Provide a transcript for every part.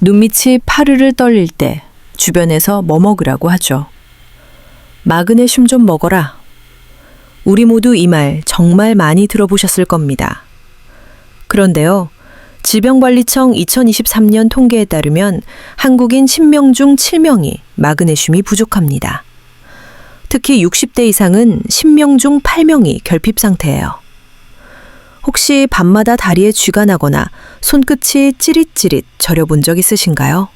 눈밑이 파르르 떨릴 때 주변에서 뭐 먹으라고 하죠. 마그네슘 좀 먹어라. 우리 모두 이 말 정말 많이 들어보셨을 겁니다. 그런데요, 질병관리청 2023년 통계에 따르면 한국인 10명 중 7명이 마그네슘이 부족합니다. 특히 60대 이상은 10명 중 8명이 결핍 상태예요. 혹시 밤마다 다리에 쥐가 나거나 손끝이 찌릿찌릿 저려본 적 있으신가요?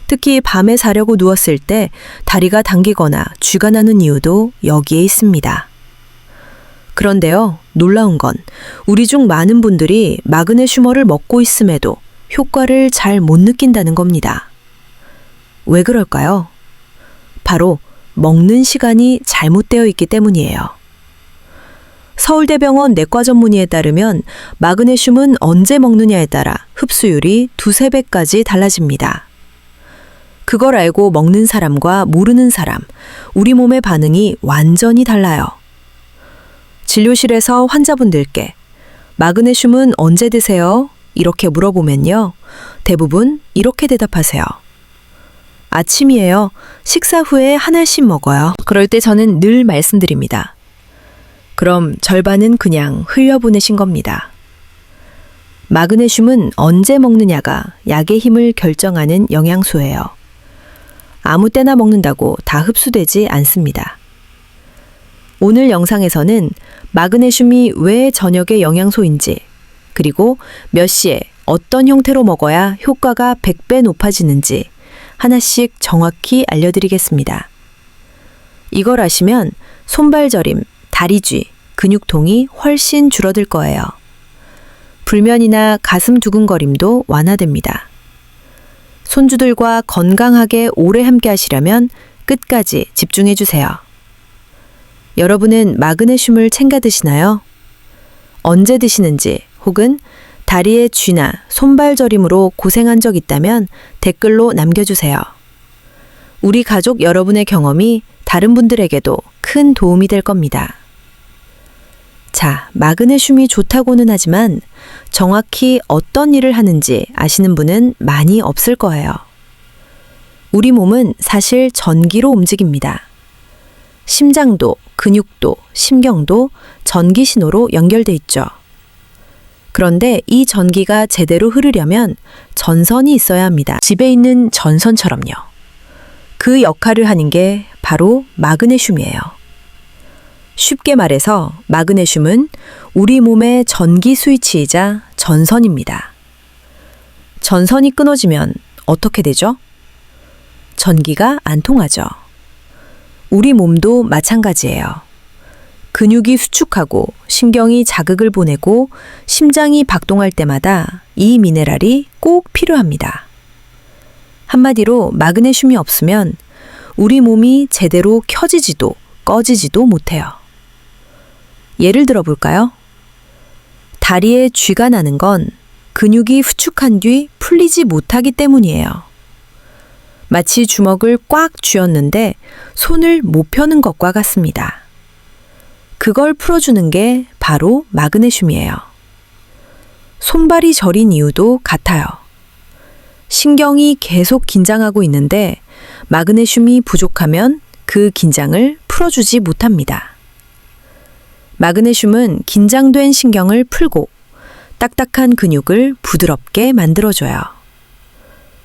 특히 밤에 자려고 누웠을 때 다리가 당기거나 쥐가 나는 이유도 여기에 있습니다. 그런데요, 놀라운 건 우리 중 많은 분들이 마그네슘어를 먹고 있음에도 효과를 잘 못 느낀다는 겁니다. 왜 그럴까요? 바로 먹는 시간이 잘못되어 있기 때문이에요. 서울대병원 내과 전문의에 따르면 마그네슘은 언제 먹느냐에 따라 흡수율이 2~3배까지 달라집니다. 그걸 알고 먹는 사람과 모르는 사람, 우리 몸의 반응이 완전히 달라요. 진료실에서 환자분들께 마그네슘은 언제 드세요? 이렇게 물어보면요, 대부분 이렇게 대답하세요. 아침이에요. 식사 후에 한 알씩 먹어요. 그럴 때 저는 늘 말씀드립니다. 그럼 절반은 그냥 흘려보내신 겁니다. 마그네슘은 언제 먹느냐가 약의 힘을 결정하는 영양소예요. 아무 때나 먹는다고 다 흡수되지 않습니다. 오늘 영상에서는 마그네슘이 왜 저녁의 영양소인지, 그리고 몇 시에 어떤 형태로 먹어야 효과가 100배 높아지는지 하나씩 정확히 알려드리겠습니다. 이걸 아시면 손발 저림, 다리쥐, 근육통이 훨씬 줄어들 거예요. 불면이나 가슴 두근거림도 완화됩니다. 손주들과 건강하게 오래 함께 하시려면 끝까지 집중해 주세요. 여러분은 마그네슘을 챙겨 드시나요? 언제 드시는지, 혹은 다리에 쥐나 손발 저림으로 고생한 적 있다면 댓글로 남겨주세요. 우리 가족 여러분의 경험이 다른 분들에게도 큰 도움이 될 겁니다. 자, 마그네슘이 좋다고는 하지만 정확히 어떤 일을 하는지 아시는 분은 많이 없을 거예요. 우리 몸은 사실 전기로 움직입니다. 심장도, 근육도, 심경도 전기 신호로 연결돼 있죠. 그런데 이 전기가 제대로 흐르려면 전선이 있어야 합니다. 집에 있는 전선처럼요. 그 역할을 하는 게 바로 마그네슘이에요. 쉽게 말해서 마그네슘은 우리 몸의 전기 스위치이자 전선입니다. 전선이 끊어지면 어떻게 되죠? 전기가 안 통하죠. 우리 몸도 마찬가지예요. 근육이 수축하고 신경이 자극을 보내고 심장이 박동할 때마다 이 미네랄이 꼭 필요합니다. 한마디로 마그네슘이 없으면 우리 몸이 제대로 켜지지도 꺼지지도 못해요. 예를 들어 볼까요? 다리에 쥐가 나는 건 근육이 후축한 뒤 풀리지 못하기 때문이에요. 마치 주먹을 꽉 쥐었는데 손을 못 펴는 것과 같습니다. 그걸 풀어주는 게 바로 마그네슘이에요. 손발이 저린 이유도 같아요. 신경이 계속 긴장하고 있는데 마그네슘이 부족하면 그 긴장을 풀어주지 못합니다. 마그네슘은 긴장된 신경을 풀고 딱딱한 근육을 부드럽게 만들어줘요.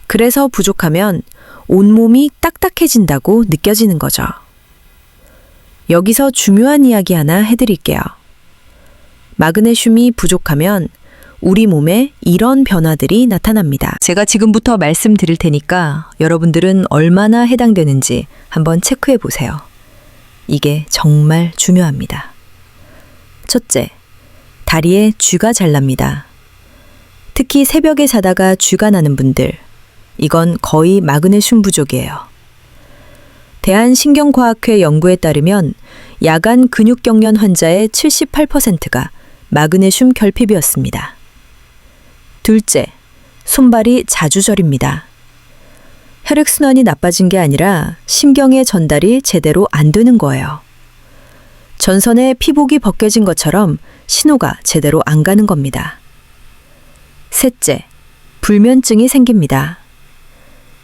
그래서 부족하면 온몸이 딱딱해진다고 느껴지는 거죠. 여기서 중요한 이야기 하나 해드릴게요. 마그네슘이 부족하면 우리 몸에 이런 변화들이 나타납니다. 제가 지금부터 말씀드릴 테니까 여러분들은 얼마나 해당되는지 한번 체크해 보세요. 이게 정말 중요합니다. 첫째, 다리에 쥐가 잘 납니다. 특히 새벽에 자다가 쥐가 나는 분들, 이건 거의 마그네슘 부족이에요. 대한신경과학회 연구에 따르면 야간 근육경련 환자의 78%가 마그네슘 결핍이었습니다. 둘째, 손발이 자주 저립니다. 혈액순환이 나빠진 게 아니라 심경의 전달이 제대로 안 되는 거예요. 전선에 피복이 벗겨진 것처럼 신호가 제대로 안 가는 겁니다. 셋째, 불면증이 생깁니다.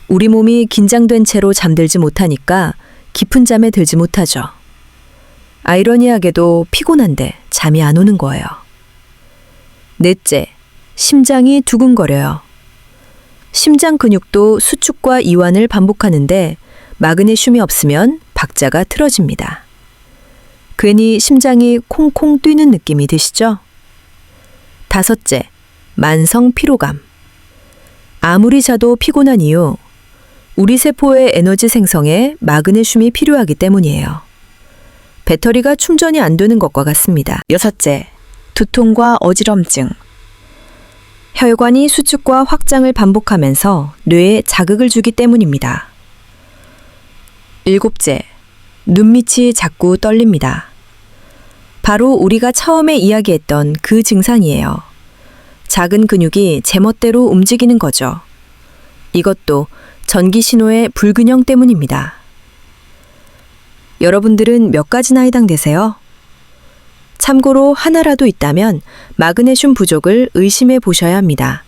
우리 몸이 긴장된 채로 잠들지 못하니까 깊은 잠에 들지 못하죠. 아이러니하게도 피곤한데 잠이 안 오는 거예요. 넷째, 심장이 두근거려요. 심장 근육도 수축과 이완을 반복하는데 마그네슘이 없으면 박자가 틀어집니다. 괜히 심장이 콩콩 뛰는 느낌이 드시죠? 다섯째, 만성 피로감. 아무리 자도 피곤한 이유, 우리 세포의 에너지 생성에 마그네슘이 필요하기 때문이에요. 배터리가 충전이 안 되는 것과 같습니다. 여섯째, 두통과 어지럼증. 혈관이 수축과 확장을 반복하면서 뇌에 자극을 주기 때문입니다. 일곱째, 눈밑이 자꾸 떨립니다. 바로 우리가 처음에 이야기했던 그 증상이에요. 작은 근육이 제멋대로 움직이는 거죠. 이것도 전기 신호의 불균형 때문입니다. 여러분들은 몇 가지 나이당 되세요? 참고로 하나라도 있다면 마그네슘 부족을 의심해 보셔야 합니다.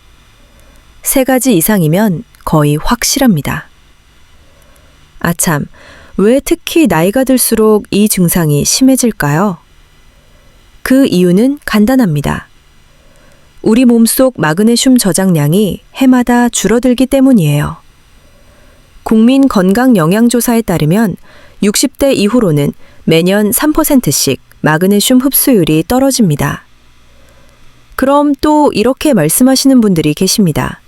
3가지 이상이면 거의 확실합니다. 아참, 왜 특히 나이가 들수록 이 증상이 심해질까요? 그 이유는 간단합니다. 우리 몸속 마그네슘 저장량이 해마다 줄어들기 때문이에요. 국민 건강영양조사에 따르면 60대 이후로는 매년 3%씩 마그네슘 흡수율이 떨어집니다. 그럼 또 이렇게 말씀하시는 분들이 계십니다.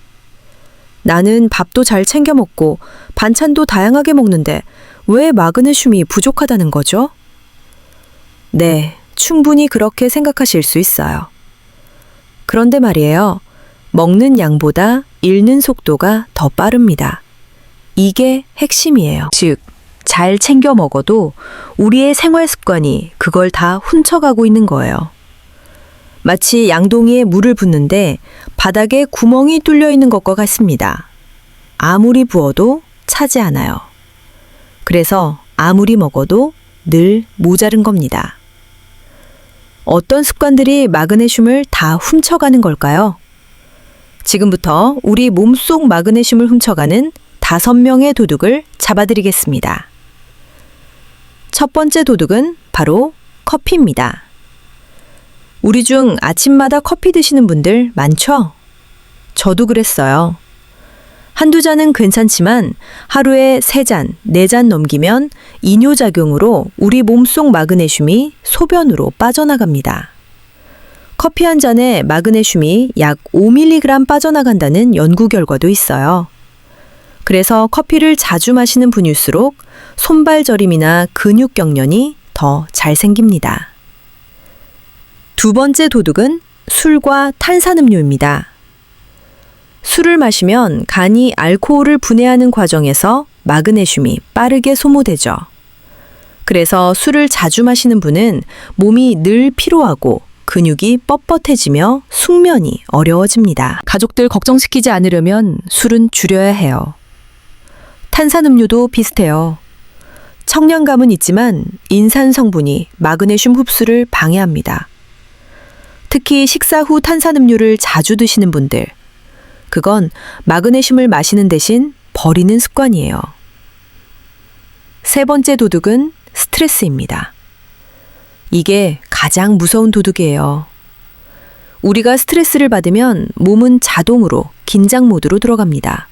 나는 밥도 잘 챙겨 먹고 반찬도 다양하게 먹는데 왜 마그네슘이 부족하다는 거죠? 네, 충분히 그렇게 생각하실 수 있어요. 그런데 말이에요. 먹는 양보다 잃는 속도가 더 빠릅니다. 이게 핵심이에요. 즉, 잘 챙겨 먹어도 우리의 생활 습관이 그걸 다 훔쳐가고 있는 거예요. 마치 양동이에 물을 붓는데 바닥에 구멍이 뚫려 있는 것과 같습니다. 아무리 부어도 차지 않아요. 그래서 아무리 먹어도 늘 모자른 겁니다. 어떤 습관들이 마그네슘을 다 훔쳐가는 걸까요? 지금부터 우리 몸속 마그네슘을 훔쳐가는 5명의 도둑을 잡아드리겠습니다. 첫 번째 도둑은 바로 커피입니다. 우리 중 아침마다 커피 드시는 분들 많죠? 저도 그랬어요. 한두 잔은 괜찮지만 하루에 3잔, 4잔 넘기면 이뇨작용으로 우리 몸속 마그네슘이 소변으로 빠져나갑니다. 커피 한 잔에 마그네슘이 약 5mg 빠져나간다는 연구 결과도 있어요. 그래서 커피를 자주 마시는 분일수록 손발 저림이나 근육 경련이 더 잘 생깁니다. 두 번째 도둑은 술과 탄산음료입니다. 술을 마시면 간이 알코올을 분해하는 과정에서 마그네슘이 빠르게 소모되죠. 그래서 술을 자주 마시는 분은 몸이 늘 피로하고 근육이 뻣뻣해지며 숙면이 어려워집니다. 가족들 걱정시키지 않으려면 술은 줄여야 해요. 탄산음료도 비슷해요. 청량감은 있지만 인산 성분이 마그네슘 흡수를 방해합니다. 특히 식사 후 탄산음료를 자주 드시는 분들, 그건 마그네슘을 마시는 대신 버리는 습관이에요. 세 번째 도둑은 스트레스입니다. 이게 가장 무서운 도둑이에요. 우리가 스트레스를 받으면 몸은 자동으로 긴장 모드로 들어갑니다.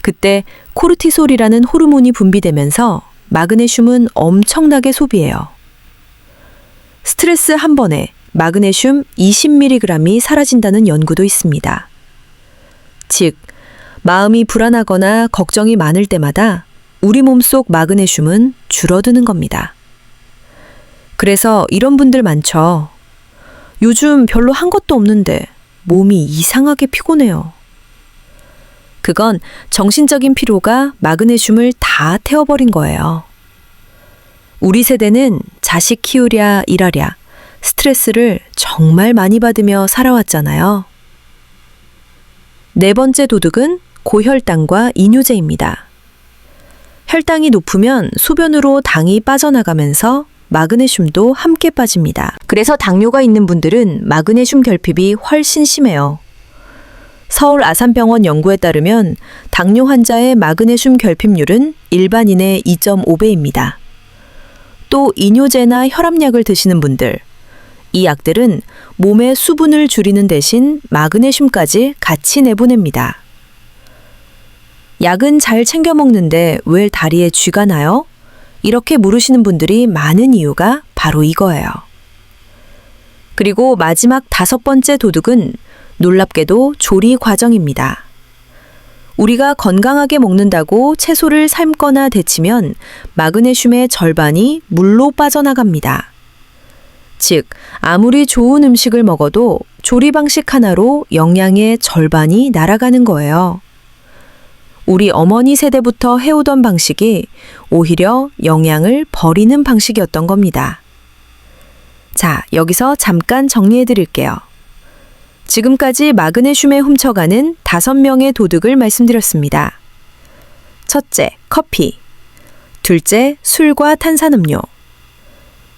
그때 코르티솔이라는 호르몬이 분비되면서 마그네슘은 엄청나게 소비해요. 스트레스 한 번에 마그네슘 20mg이 사라진다는 연구도 있습니다. 즉, 마음이 불안하거나 걱정이 많을 때마다 우리 몸속 마그네슘은 줄어드는 겁니다. 그래서 이런 분들 많죠. 요즘 별로 한 것도 없는데 몸이 이상하게 피곤해요. 그건 정신적인 피로가 마그네슘을 다 태워버린 거예요. 우리 세대는 자식 키우랴 일하랴 스트레스를 정말 많이 받으며 살아왔잖아요. 네 번째 도둑은 고혈당과 이뇨제입니다. 혈당이 높으면 소변으로 당이 빠져나가면서 마그네슘도 함께 빠집니다. 그래서 당뇨가 있는 분들은 마그네슘 결핍이 훨씬 심해요. 서울 아산병원 연구에 따르면 당뇨 환자의 마그네슘 결핍률은 일반인의 2.5배입니다. 또 이뇨제나 혈압약을 드시는 분들, 이 약들은 몸의 수분을 줄이는 대신 마그네슘까지 같이 내보냅니다. 약은 잘 챙겨 먹는데 왜 다리에 쥐가 나요? 이렇게 물으시는 분들이 많은 이유가 바로 이거예요. 그리고 마지막 5번째 도둑은 놀랍게도 조리 과정입니다. 우리가 건강하게 먹는다고 채소를 삶거나 데치면 마그네슘의 절반이 물로 빠져나갑니다. 즉, 아무리 좋은 음식을 먹어도 조리 방식 하나로 영양의 절반이 날아가는 거예요. 우리 어머니 세대부터 해오던 방식이 오히려 영양을 버리는 방식이었던 겁니다. 자, 여기서 잠깐 정리해 드릴게요. 지금까지 마그네슘에 훔쳐가는 5명의 도둑을 말씀드렸습니다. 첫째, 커피. 둘째, 술과 탄산음료.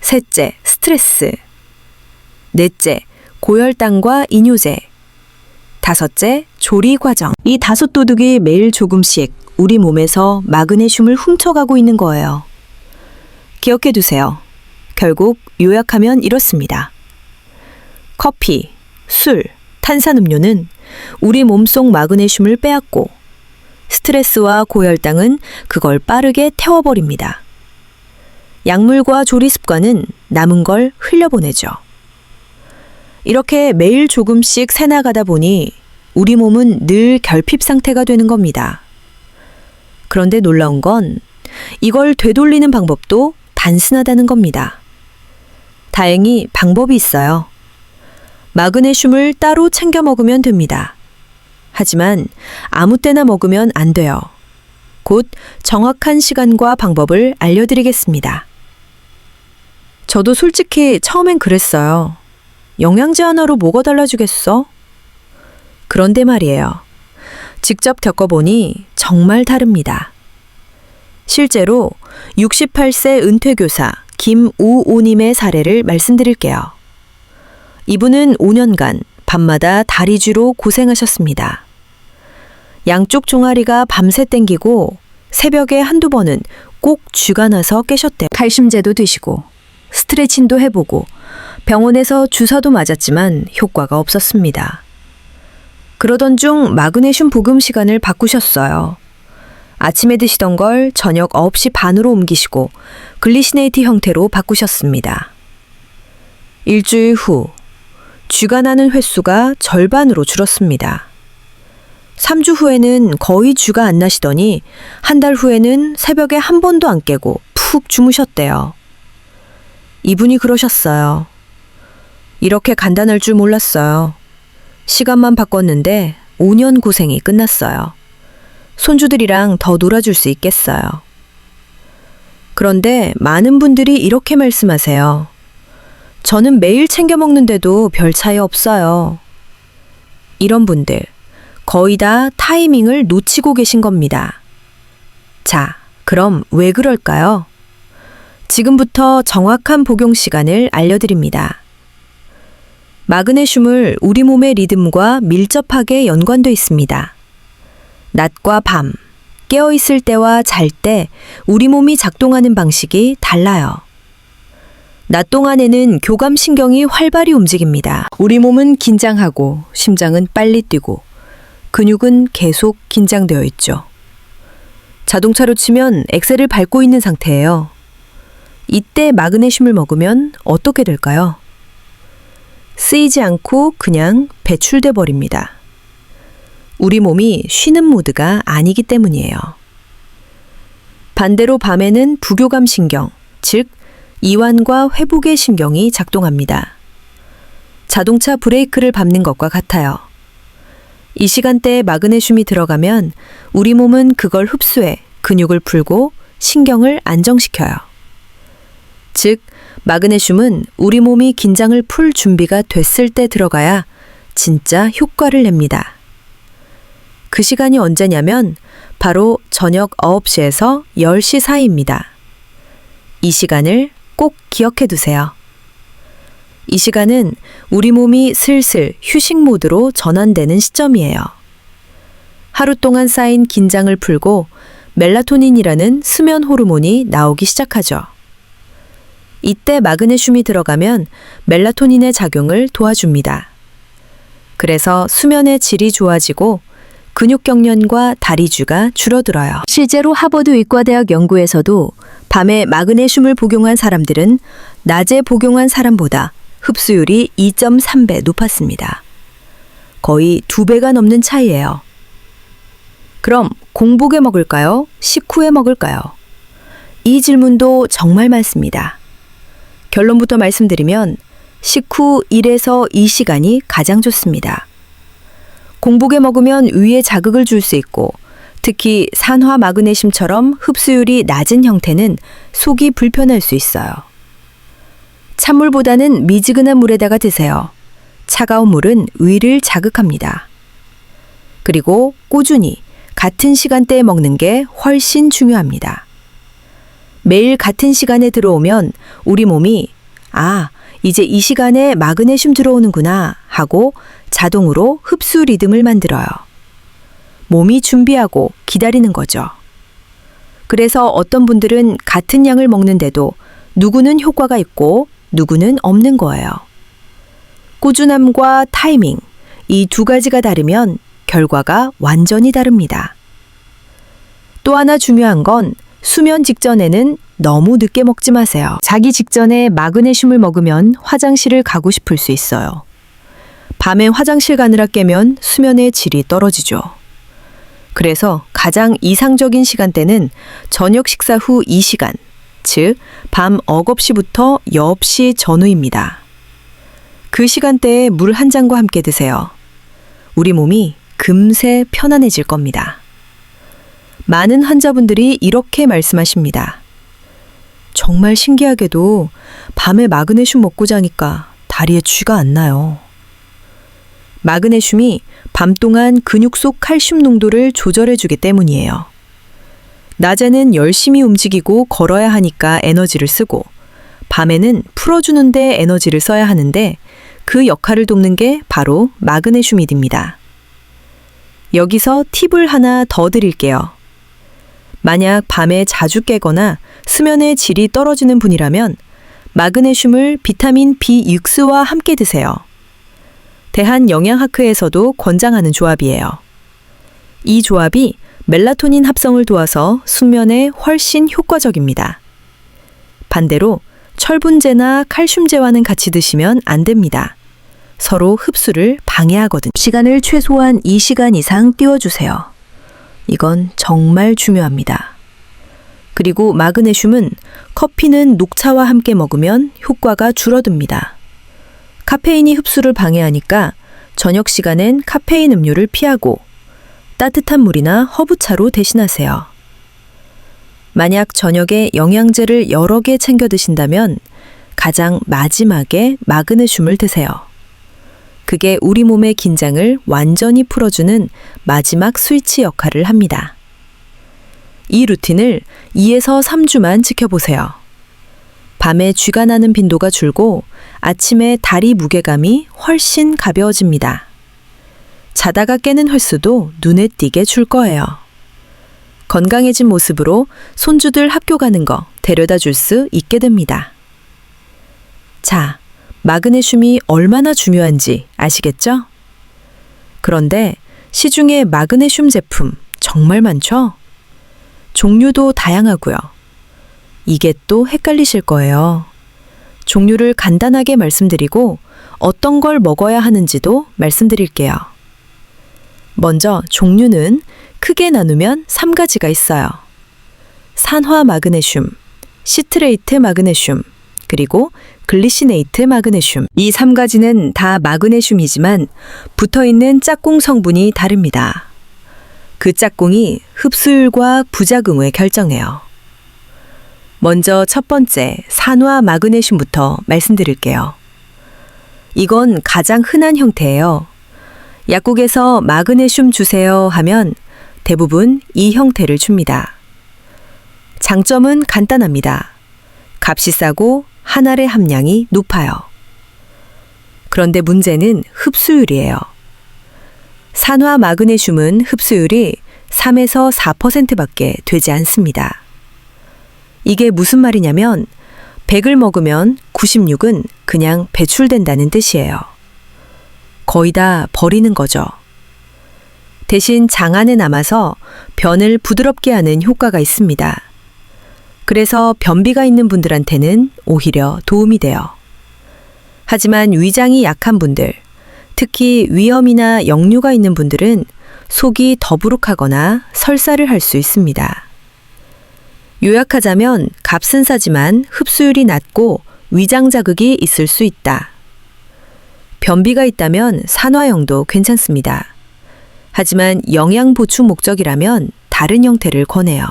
셋째, 스트레스. 넷째, 고혈당과 이뇨제. 다섯째, 조리 과정. 이 5도둑이 매일 조금씩 우리 몸에서 마그네슘을 훔쳐가고 있는 거예요. 기억해 두세요. 결국 요약하면 이렇습니다. 커피, 술, 탄산음료는 우리 몸속 마그네슘을 빼앗고 스트레스와 고혈당은 그걸 빠르게 태워버립니다. 약물과 조리 습관은 남은 걸 흘려보내죠. 이렇게 매일 조금씩 새나가다 보니 우리 몸은 늘 결핍 상태가 되는 겁니다. 그런데 놀라운 건 이걸 되돌리는 방법도 단순하다는 겁니다. 다행히 방법이 있어요. 마그네슘을 따로 챙겨 먹으면 됩니다. 하지만 아무 때나 먹으면 안 돼요. 곧 정확한 시간과 방법을 알려드리겠습니다. 저도 솔직히 처음엔 그랬어요. 영양제 하나로 뭐가 달라지겠어? 그런데 말이에요. 직접 겪어보니 정말 다릅니다. 실제로 68세 은퇴교사 김우오님의 사례를 말씀드릴게요. 이분은 5년간 밤마다 다리쥐로 고생하셨습니다. 양쪽 종아리가 밤새 땡기고 새벽에 한두 번은 꼭 쥐가 나서 깨셨대요. 칼슘제도 드시고 스트레칭도 해보고 병원에서 주사도 맞았지만 효과가 없었습니다. 그러던 중 마그네슘 복용 시간을 바꾸셨어요. 아침에 드시던 걸 저녁 9시 반으로 옮기시고 글리시네이트 형태로 바꾸셨습니다. 일주일 후 쥐가 나는 횟수가 절반으로 줄었습니다. 3주 후에는 거의 쥐가 안 나시더니 한 달 후에는 새벽에 한 번도 안 깨고 푹 주무셨대요. 이분이 그러셨어요. 이렇게 간단할 줄 몰랐어요. 시간만 바꿨는데 5년 고생이 끝났어요. 손주들이랑 더 놀아줄 수 있겠어요. 그런데 많은 분들이 이렇게 말씀하세요. 저는 매일 챙겨 먹는데도 별 차이 없어요. 이런 분들, 거의 다 타이밍을 놓치고 계신 겁니다. 자, 그럼 왜 그럴까요? 지금부터 정확한 복용 시간을 알려드립니다. 마그네슘을 우리 몸의 리듬과 밀접하게 연관돼 있습니다. 낮과 밤, 깨어있을 때와 잘 때 우리 몸이 작동하는 방식이 달라요. 낮 동안에는 교감신경이 활발히 움직입니다. 우리 몸은 긴장하고 심장은 빨리 뛰고 근육은 계속 긴장되어 있죠. 자동차로 치면 엑셀을 밟고 있는 상태예요. 이때 마그네슘을 먹으면 어떻게 될까요? 쓰이지 않고 그냥 배출돼 버립니다. 우리 몸이 쉬는 모드가 아니기 때문이에요. 반대로 밤에는 부교감 신경, 즉 이완과 회복의 신경이 작동합니다. 자동차 브레이크를 밟는 것과 같아요. 이 시간대에 마그네슘이 들어가면 우리 몸은 그걸 흡수해 근육을 풀고 신경을 안정시켜요. 즉, 마그네슘은 우리 몸이 긴장을 풀 준비가 됐을 때 들어가야 진짜 효과를 냅니다. 그 시간이 언제냐면 바로 저녁 9시에서 10시 사이입니다. 이 시간을 꼭 기억해 두세요. 이 시간은 우리 몸이 슬슬 휴식 모드로 전환되는 시점이에요. 하루 동안 쌓인 긴장을 풀고 멜라토닌이라는 수면 호르몬이 나오기 시작하죠. 이때 마그네슘이 들어가면 멜라토닌의 작용을 도와줍니다. 그래서 수면의 질이 좋아지고 근육 경련과 다리주가 줄어들어요. 실제로 하버드 의과대학 연구에서도 밤에 마그네슘을 복용한 사람들은 낮에 복용한 사람보다 흡수율이 2.3배 높았습니다. 거의 2배가 넘는 차이예요. 그럼 공복에 먹을까요? 식후에 먹을까요? 이 질문도 정말 많습니다. 결론부터 말씀드리면 식후 1에서 2시간이 가장 좋습니다. 공복에 먹으면 위에 자극을 줄 수 있고 특히 산화 마그네슘처럼 흡수율이 낮은 형태는 속이 불편할 수 있어요. 찬물보다는 미지근한 물에다가 드세요. 차가운 물은 위를 자극합니다. 그리고 꾸준히 같은 시간대에 먹는 게 훨씬 중요합니다. 매일 같은 시간에 들어오면 우리 몸이 이제 이 시간에 마그네슘 들어오는구나 하고 자동으로 흡수 리듬을 만들어요. 몸이 준비하고 기다리는 거죠. 그래서 어떤 분들은 같은 양을 먹는데도 누구는 효과가 있고 누구는 없는 거예요. 꾸준함과 타이밍, 이 두 가지가 다르면 결과가 완전히 다릅니다. 또 하나 중요한 건 수면 직전에는 너무 늦게 먹지 마세요. 자기 직전에 마그네슘을 먹으면 화장실을 가고 싶을 수 있어요. 밤에 화장실 가느라 깨면 수면의 질이 떨어지죠. 그래서 가장 이상적인 시간대는 저녁 식사 후 2시간, 즉 밤 억업시부터 여업시 전후입니다. 그 시간대에 물 한 잔과 함께 드세요. 우리 몸이 금세 편안해질 겁니다. 많은 환자분들이 이렇게 말씀하십니다. 정말 신기하게도 밤에 마그네슘 먹고 자니까 다리에 쥐가 안 나요. 마그네슘이 밤 동안 근육 속 칼슘 농도를 조절해주기 때문이에요. 낮에는 열심히 움직이고 걸어야 하니까 에너지를 쓰고 밤에는 풀어주는 데 에너지를 써야 하는데 그 역할을 돕는 게 바로 마그네슘이됩니다. 여기서 팁을 하나 더 드릴게요. 만약 밤에 자주 깨거나 수면의 질이 떨어지는 분이라면 마그네슘을 비타민 B6와 함께 드세요. 대한영양학회에서도 권장하는 조합이에요. 이 조합이 멜라토닌 합성을 도와서 숙면에 훨씬 효과적입니다. 반대로 철분제나 칼슘제와는 같이 드시면 안 됩니다. 서로 흡수를 방해하거든요. 시간을 최소한 2시간 이상 띄워주세요. 이건 정말 중요합니다. 그리고 마그네슘은 커피는 녹차와 함께 먹으면 효과가 줄어듭니다. 카페인이 흡수를 방해하니까 저녁 시간엔 카페인 음료를 피하고 따뜻한 물이나 허브차로 대신하세요. 만약 저녁에 영양제를 여러 개 챙겨 드신다면 가장 마지막에 마그네슘을 드세요. 그게 우리 몸의 긴장을 완전히 풀어주는 마지막 스위치 역할을 합니다. 이 루틴을 2에서 3주만 지켜보세요. 밤에 쥐가 나는 빈도가 줄고 아침에 다리 무게감이 훨씬 가벼워집니다. 자다가 깨는 횟수도 눈에 띄게 줄 거예요. 건강해진 모습으로 손주들 학교 가는 거 데려다 줄 수 있게 됩니다. 자, 마그네슘이 얼마나 중요한지 아시겠죠? 그런데 시중에 마그네슘 제품 정말 많죠? 종류도 다양하고요. 이게 또 헷갈리실 거예요. 종류를 간단하게 말씀드리고 어떤 걸 먹어야 하는지도 말씀드릴게요. 먼저 종류는 크게 나누면 3가지가 있어요. 산화 마그네슘, 시트레이트 마그네슘, 그리고 글리시네이트 마그네슘. 이 3가지는 다 마그네슘이지만 붙어있는 짝꿍 성분이 다릅니다. 그 짝꿍이 흡수율과 부작용을 결정해요. 먼저 첫 번째 산화 마그네슘부터 말씀드릴게요. 이건 가장 흔한 형태예요. 약국에서 마그네슘 주세요 하면 대부분 이 형태를 줍니다. 장점은 간단합니다. 값이 싸고 한 알의 함량이 높아요. 그런데 문제는 흡수율이에요. 산화 마그네슘은 흡수율이 3에서 4%밖에 되지 않습니다. 이게 무슨 말이냐면 100을 먹으면 96은 그냥 배출된다는 뜻이에요. 거의 다 버리는 거죠. 대신 장 안에 남아서 변을 부드럽게 하는 효과가 있습니다. 그래서 변비가 있는 분들한테는 오히려 도움이 돼요. 하지만 위장이 약한 분들, 특히 위염이나 역류가 있는 분들은 속이 더부룩하거나 설사를 할 수 있습니다. 요약하자면 값은 싸지만 흡수율이 낮고 위장 자극이 있을 수 있다. 변비가 있다면 산화형도 괜찮습니다. 하지만 영양 보충 목적이라면 다른 형태를 권해요.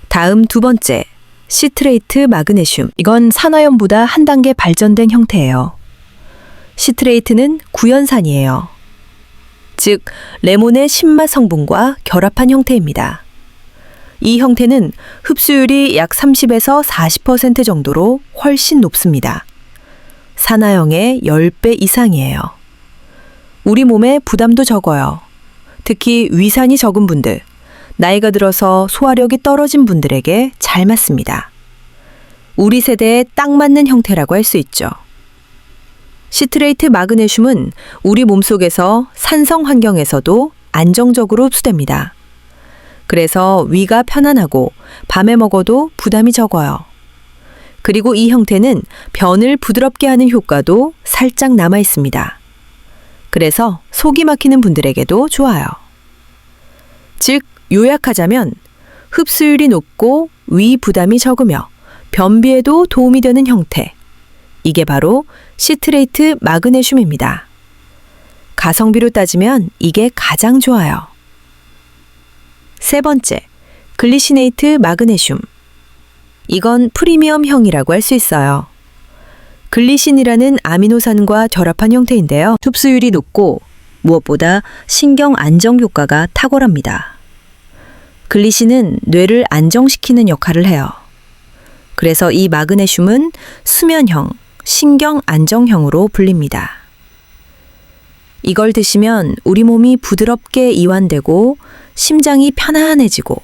다음 두 번째, 시트레이트 마그네슘. 이건 산화염보다 한 단계 발전된 형태예요. 시트레이트는 구연산이에요. 즉, 레몬의 신맛 성분과 결합한 형태입니다. 이 형태는 흡수율이 약 30에서 40% 정도로 훨씬 높습니다. 산화형의 10배 이상이에요. 우리 몸에 부담도 적어요. 특히 위산이 적은 분들, 나이가 들어서 소화력이 떨어진 분들에게 잘 맞습니다. 우리 세대에 딱 맞는 형태라고 할 수 있죠. 시트레이트 마그네슘은 우리 몸속에서 산성 환경에서도 안정적으로 흡수됩니다. 그래서 위가 편안하고 밤에 먹어도 부담이 적어요. 그리고 이 형태는 변을 부드럽게 하는 효과도 살짝 남아 있습니다. 그래서 속이 막히는 분들에게도 좋아요. 즉, 요약하자면 흡수율이 높고 위 부담이 적으며 변비에도 도움이 되는 형태. 이게 바로 시트레이트 마그네슘입니다. 가성비로 따지면 이게 가장 좋아요. 세 번째, 글리시네이트 마그네슘. 이건 프리미엄형이라고 할 수 있어요. 글리신이라는 아미노산과 결합한 형태인데요. 흡수율이 높고 무엇보다 신경 안정 효과가 탁월합니다. 글리신은 뇌를 안정시키는 역할을 해요. 그래서 이 마그네슘은 수면형, 신경 안정형으로 불립니다. 이걸 드시면 우리 몸이 부드럽게 이완되고 심장이 편안해지고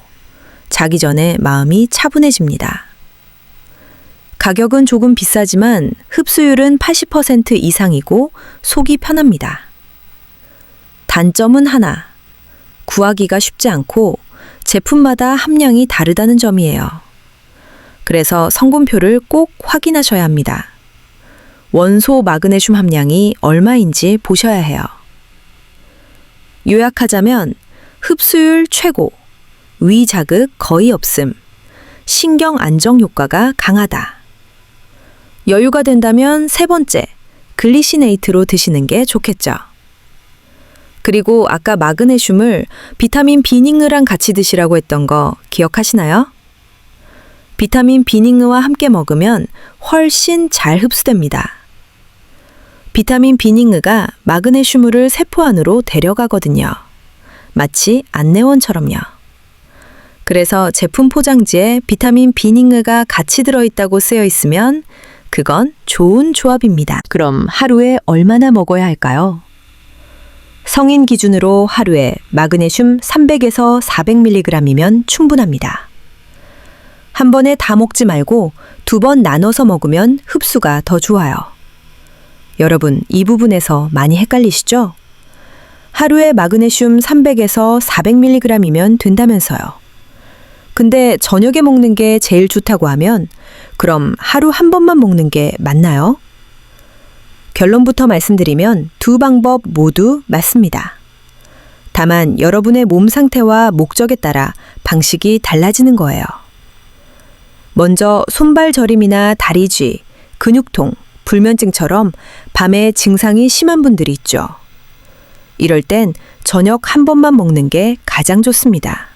자기 전에 마음이 차분해집니다. 가격은 조금 비싸지만 흡수율은 80% 이상이고 속이 편합니다. 단점은 하나, 구하기가 쉽지 않고 제품마다 함량이 다르다는 점이에요. 그래서 성분표를 꼭 확인하셔야 합니다. 원소 마그네슘 함량이 얼마인지 보셔야 해요. 요약하자면 흡수율 최고, 위 자극 거의 없음, 신경 안정 효과가 강하다. 여유가 된다면 세 번째, 글리시네이트로 드시는 게 좋겠죠. 그리고 아까 마그네슘을 비타민 비닝으랑 같이 드시라고 했던 거 기억하시나요? 비타민 비닝과 함께 먹으면 훨씬 잘 흡수됩니다. 비타민 비닝가 마그네슘을 세포 안으로 데려가거든요. 마치 안내원처럼요. 그래서 제품 포장지에 비타민 비닝가 같이 들어있다고 쓰여 있으면 그건 좋은 조합입니다. 그럼 하루에 얼마나 먹어야 할까요? 성인 기준으로 하루에 마그네슘 300에서 400mg이면 충분합니다. 한 번에 다 먹지 말고 2번 나눠서 먹으면 흡수가 더 좋아요. 여러분, 이 부분에서 많이 헷갈리시죠? 하루에 마그네슘 300에서 400mg이면 된다면서요. 근데 저녁에 먹는 게 제일 좋다고 하면 그럼 하루 한 번만 먹는 게 맞나요? 결론부터 말씀드리면 두 방법 모두 맞습니다. 다만 여러분의 몸 상태와 목적에 따라 방식이 달라지는 거예요. 먼저 손발 저림이나 다리 쥐, 근육통, 불면증처럼 밤에 증상이 심한 분들이 있죠. 이럴 땐 저녁 한 번만 먹는 게 가장 좋습니다.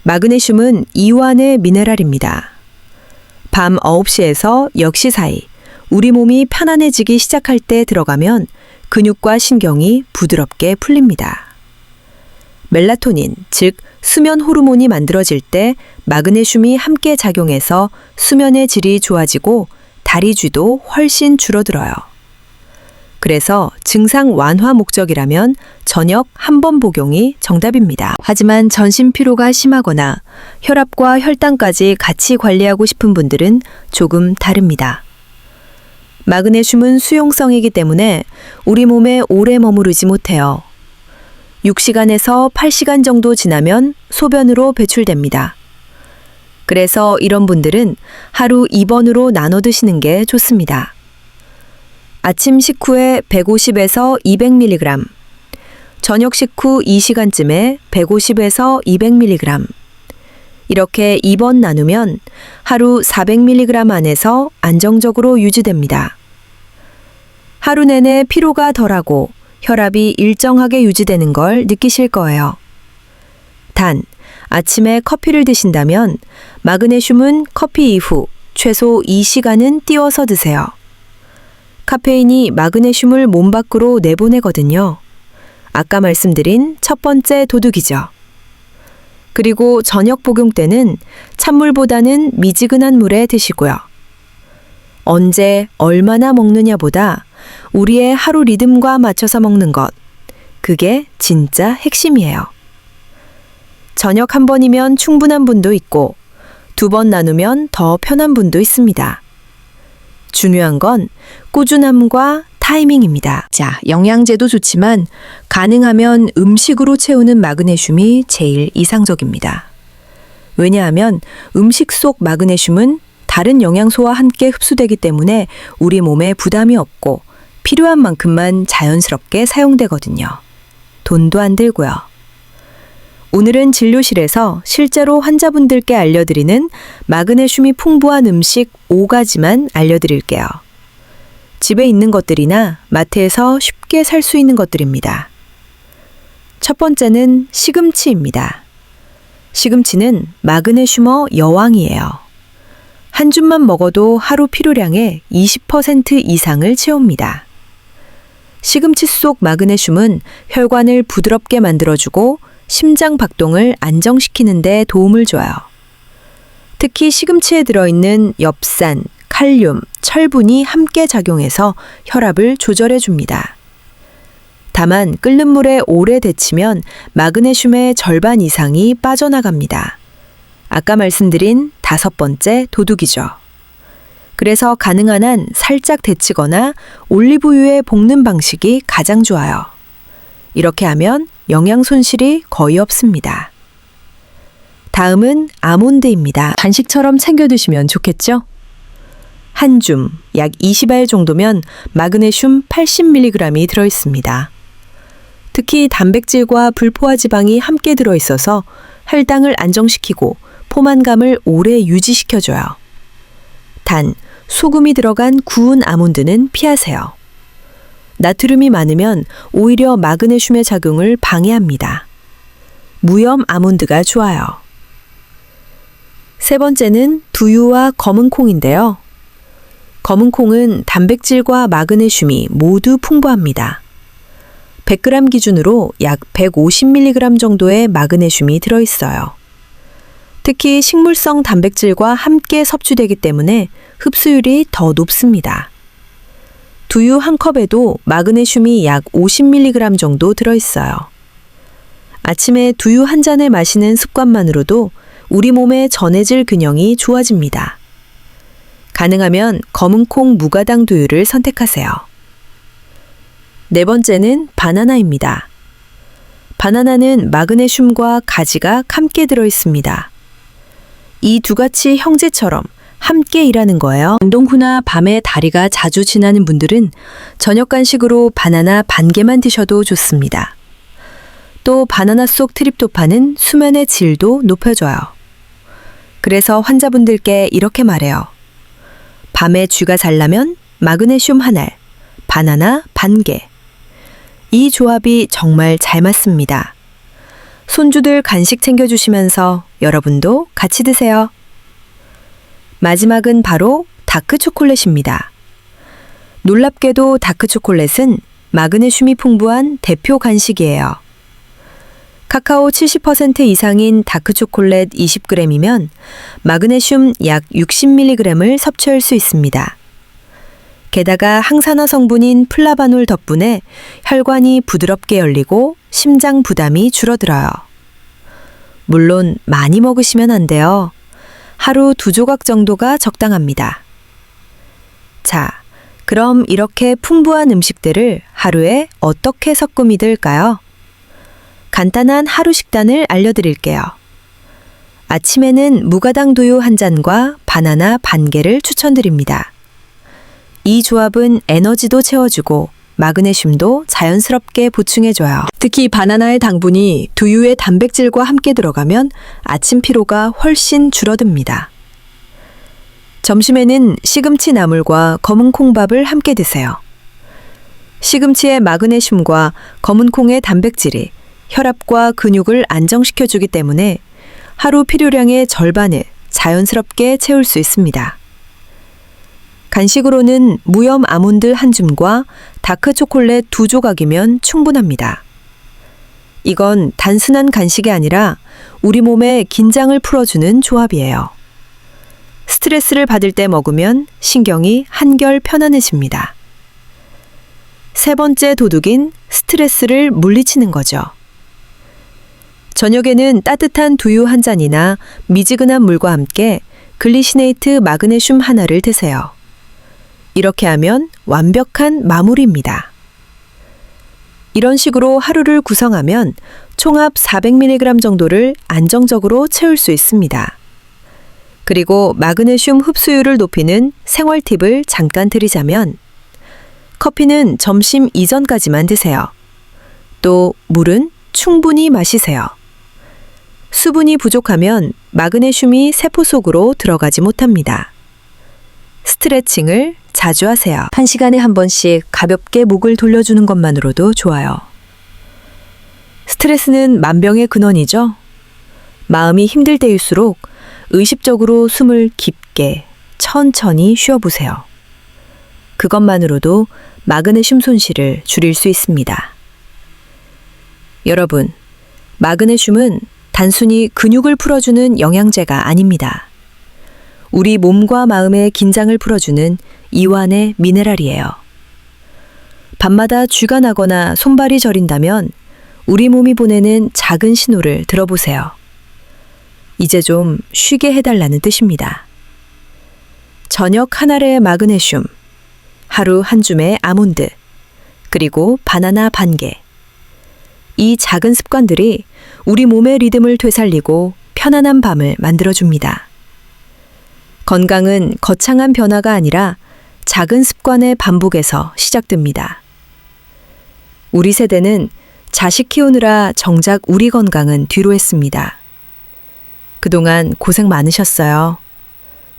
마그네슘은 이완의 미네랄입니다. 밤 9시에서 10시 사이 우리 몸이 편안해지기 시작할 때 들어가면 근육과 신경이 부드럽게 풀립니다. 멜라토닌, 즉 수면 호르몬이 만들어질 때 마그네슘이 함께 작용해서 수면의 질이 좋아지고 다리 쥐도 훨씬 줄어들어요. 그래서 증상 완화 목적이라면 저녁 한 번 복용이 정답입니다. 하지만 전신 피로가 심하거나 혈압과 혈당까지 같이 관리하고 싶은 분들은 조금 다릅니다. 마그네슘은 수용성이기 때문에 우리 몸에 오래 머무르지 못해요. 6시간에서 8시간 정도 지나면 소변으로 배출됩니다. 그래서 이런 분들은 하루 2번으로 나눠 드시는 게 좋습니다. 아침 식후에 150에서 200mg, 저녁 식후 2시간쯤에 150에서 200mg, 이렇게 2번 나누면 하루 400mg 안에서 안정적으로 유지됩니다. 하루 내내 피로가 덜하고 혈압이 일정하게 유지되는 걸 느끼실 거예요. 단, 아침에 커피를 드신다면 마그네슘은 커피 이후 최소 2시간은 띄워서 드세요. 카페인이 마그네슘을 몸 밖으로 내보내거든요. 아까 말씀드린 첫 번째 도둑이죠. 그리고 저녁 복용 때는 찬물보다는 미지근한 물에 드시고요. 언제, 얼마나 먹느냐보다 우리의 하루 리듬과 맞춰서 먹는 것, 그게 진짜 핵심이에요. 저녁 한 번이면 충분한 분도 있고 2번 나누면 더 편한 분도 있습니다. 중요한 건 꾸준함과 타이밍입니다. 자, 영양제도 좋지만 가능하면 음식으로 채우는 마그네슘이 제일 이상적입니다. 왜냐하면 음식 속 마그네슘은 다른 영양소와 함께 흡수되기 때문에 우리 몸에 부담이 없고 필요한 만큼만 자연스럽게 사용되거든요. 돈도 안 들고요. 오늘은 진료실에서 실제로 환자분들께 알려드리는 마그네슘이 풍부한 음식 5가지만 알려드릴게요. 집에 있는 것들이나 마트에서 쉽게 살 수 있는 것들입니다. 첫 번째는 시금치입니다. 시금치는 마그네슘어 여왕이에요. 한 줌만 먹어도 하루 필요량의 20% 이상을 채웁니다. 시금치 속 마그네슘은 혈관을 부드럽게 만들어주고 심장 박동을 안정시키는 데 도움을 줘요. 특히 시금치에 들어있는 엽산, 칼륨, 철분이 함께 작용해서 혈압을 조절해 줍니다. 다만 끓는 물에 오래 데치면 마그네슘의 절반 이상이 빠져나갑니다. 아까 말씀드린 5번째 도둑이죠. 그래서 가능한 한 살짝 데치거나 올리브유에 볶는 방식이 가장 좋아요. 이렇게 하면 영양 손실이 거의 없습니다. 다음은 아몬드입니다. 간식처럼 챙겨 드시면 좋겠죠? 한 줌, 약 20알 정도면 마그네슘 80mg이 들어있습니다. 특히 단백질과 불포화 지방이 함께 들어있어서 혈당을 안정시키고 포만감을 오래 유지시켜줘요. 단, 소금이 들어간 구운 아몬드는 피하세요. 나트륨이 많으면 오히려 마그네슘의 작용을 방해합니다. 무염 아몬드가 좋아요. 세 번째는 두유와 검은 콩인데요. 검은 콩은 단백질과 마그네슘이 모두 풍부합니다. 100g 기준으로 약 150mg 정도의 마그네슘이 들어있어요. 특히 식물성 단백질과 함께 섭취되기 때문에 흡수율이 더 높습니다. 두유 한 컵에도 마그네슘이 약 50mg 정도 들어있어요. 아침에 두유 한 잔을 마시는 습관만으로도 우리 몸의 전해질 균형이 좋아집니다. 가능하면 검은콩 무가당 두유를 선택하세요. 네 번째는 바나나입니다. 바나나는 마그네슘과 가지가 함께 들어있습니다. 이 두 가지 형제처럼 함께 일하는 거예요. 운동 후나 밤에 다리가 자주 지나는 분들은 저녁 간식으로 바나나 반 개만 드셔도 좋습니다. 또 바나나 속 트립토판은 수면의 질도 높여줘요. 그래서 환자분들께 이렇게 말해요. 밤에 쥐가 잘라면 마그네슘 한 알, 바나나 반 개. 이 조합이 정말 잘 맞습니다. 손주들 간식 챙겨주시면서 여러분도 같이 드세요. 마지막은 바로 다크 초콜릿입니다. 놀랍게도 다크 초콜릿은 마그네슘이 풍부한 대표 간식이에요. 카카오 70% 이상인 다크 초콜릿 20g이면 마그네슘 약 60mg을 섭취할 수 있습니다. 게다가 항산화 성분인 플라바놀 덕분에 혈관이 부드럽게 열리고 심장 부담이 줄어들어요. 물론 많이 먹으시면 안 돼요. 하루 2조각 정도가 적당합니다. 자, 그럼 이렇게 풍부한 음식들을 하루에 어떻게 섞으면 될까요? 간단한 하루 식단을 알려드릴게요. 아침에는 무가당 두유 1잔과 바나나 반 개를 추천드립니다. 이 조합은 에너지도 채워주고 마그네슘도 자연스럽게 보충해줘요. 특히 바나나의 당분이 두유의 단백질과 함께 들어가면 아침 피로가 훨씬 줄어듭니다. 점심에는 시금치 나물과 검은 콩밥을 함께 드세요. 시금치의 마그네슘과 검은 콩의 단백질이 혈압과 근육을 안정시켜주기 때문에 하루 필요량의 절반을 자연스럽게 채울 수 있습니다. 간식으로는 무염 아몬드 1줌과 다크 초콜릿 2조각이면 충분합니다. 이건 단순한 간식이 아니라 우리 몸의 긴장을 풀어주는 조합이에요. 스트레스를 받을 때 먹으면 신경이 한결 편안해집니다. 세 번째 도둑인 스트레스를 물리치는 거죠. 저녁에는 따뜻한 두유 1잔이나 미지근한 물과 함께 글리시네이트 마그네슘 하나를 드세요. 이렇게 하면 완벽한 마무리입니다. 이런 식으로 하루를 구성하면 총합 400mg 정도를 안정적으로 채울 수 있습니다. 그리고 마그네슘 흡수율을 높이는 생활 팁을 잠깐 드리자면 커피는 점심 이전까지만 드세요. 또 물은 충분히 마시세요. 수분이 부족하면 마그네슘이 세포 속으로 들어가지 못합니다. 스트레칭을 자주 하세요. 1시간에 한 번씩 가볍게 목을 돌려주는 것만으로도 좋아요. 스트레스는 만병의 근원이죠. 마음이 힘들 때일수록 의식적으로 숨을 깊게 천천히 쉬어보세요. 그것만으로도 마그네슘 손실을 줄일 수 있습니다. 여러분, 마그네슘은 단순히 근육을 풀어주는 영양제가 아닙니다. 우리 몸과 마음의 긴장을 풀어주는 이완의 미네랄이에요. 밤마다 쥐가 나거나 손발이 저린다면 우리 몸이 보내는 작은 신호를 들어보세요. 이제 좀 쉬게 해달라는 뜻입니다. 저녁 한 알의 마그네슘, 하루 1줌의 아몬드, 그리고 바나나 반 개. 이 작은 습관들이 우리 몸의 리듬을 되살리고 편안한 밤을 만들어줍니다. 건강은 거창한 변화가 아니라 작은 습관의 반복에서 시작됩니다. 우리 세대는 자식 키우느라 정작 우리 건강은 뒤로 했습니다. 그동안 고생 많으셨어요.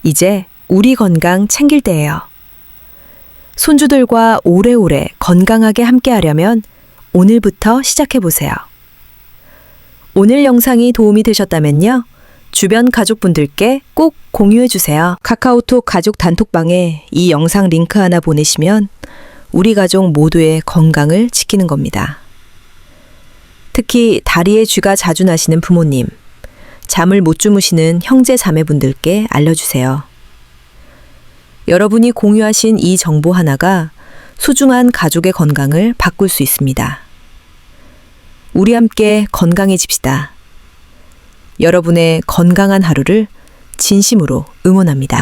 이제 우리 건강 챙길 때예요. 손주들과 오래오래 건강하게 함께하려면 오늘부터 시작해보세요. 오늘 영상이 도움이 되셨다면요. 주변 가족분들께 꼭 공유해주세요. 카카오톡 가족 단톡방에 이 영상 링크 하나 보내시면 우리 가족 모두의 건강을 지키는 겁니다. 특히 다리에 쥐가 자주 나시는 부모님, 잠을 못 주무시는 형제 자매분들께 알려주세요. 여러분이 공유하신 이 정보 하나가 소중한 가족의 건강을 바꿀 수 있습니다. 우리 함께 건강해집시다. 여러분의 건강한 하루를 진심으로 응원합니다.